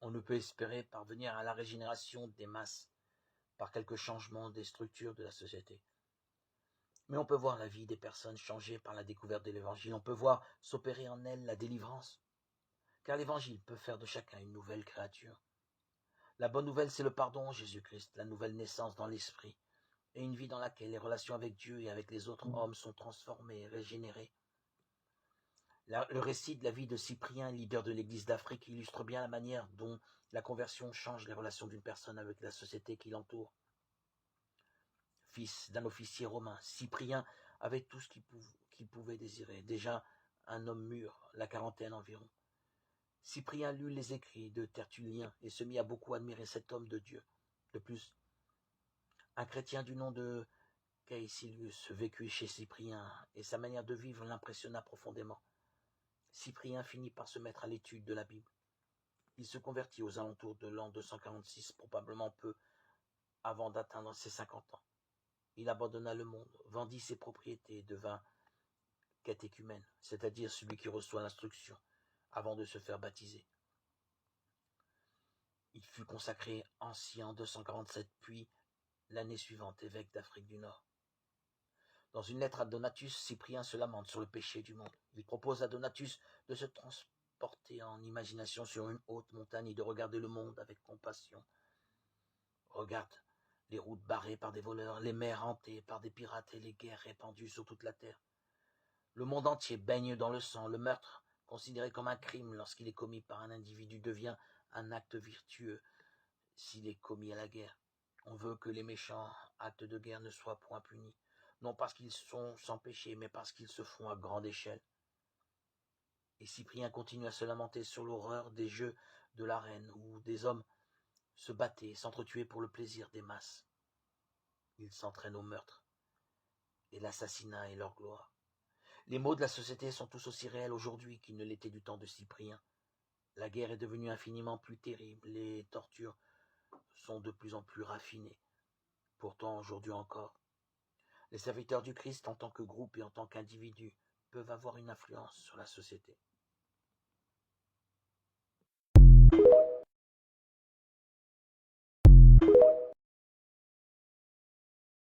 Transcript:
On ne peut espérer parvenir à la régénération des masses par quelques changements des structures de la société. Mais on peut voir la vie des personnes changer par la découverte de l'Évangile. On peut voir s'opérer en elles la délivrance. Car l'Évangile peut faire de chacun une nouvelle créature. La bonne nouvelle, c'est le pardon en Jésus-Christ, la nouvelle naissance dans l'esprit, et une vie dans laquelle les relations avec Dieu et avec les autres hommes sont transformées et régénérées. Le récit de la vie de Cyprien, leader de l'Église d'Afrique, illustre bien la manière dont la conversion change les relations d'une personne avec la société qui l'entoure. Fils d'un officier romain, Cyprien avait tout ce qu'il pouvait désirer. Déjà un homme mûr, la quarantaine environ. Cyprien lut les écrits de Tertullien et se mit à beaucoup admirer cet homme de Dieu. De plus, un chrétien du nom de Caecilius vécut chez Cyprien et sa manière de vivre l'impressionna profondément. Cyprien finit par se mettre à l'étude de la Bible. Il se convertit aux alentours de l'an 246, probablement peu avant d'atteindre ses 50 ans. Il abandonna le monde, vendit ses propriétés et devint catéchumène, c'est-à-dire celui qui reçoit l'instruction, avant de se faire baptiser. Il fut consacré ancien en 247, puis l'année suivante évêque d'Afrique du Nord. Dans une lettre à Donatus, Cyprien se lamente sur le péché du monde. Il propose à Donatus de se transporter en imagination sur une haute montagne et de regarder le monde avec compassion. Regarde les routes barrées par des voleurs, les mers hantées par des pirates et les guerres répandues sur toute la terre. Le monde entier baigne dans le sang. Le meurtre, considéré comme un crime lorsqu'il est commis par un individu, devient un acte vertueux s'il est commis à la guerre. On veut que les méchants actes de guerre ne soient point punis, non parce qu'ils sont sans péché, mais parce qu'ils se font à grande échelle. Et Cyprien continue à se lamenter sur l'horreur des jeux de l'arène, où des hommes se battaient et s'entretuaient pour le plaisir des masses. Ils s'entraînent au meurtre et l'assassinat est leur gloire. Les maux de la société sont tous aussi réels aujourd'hui qu'ils ne l'étaient du temps de Cyprien. La guerre est devenue infiniment plus terrible, les tortures sont de plus en plus raffinées. Pourtant, aujourd'hui encore, les serviteurs du Christ, en tant que groupe et en tant qu'individus, peuvent avoir une influence sur la société.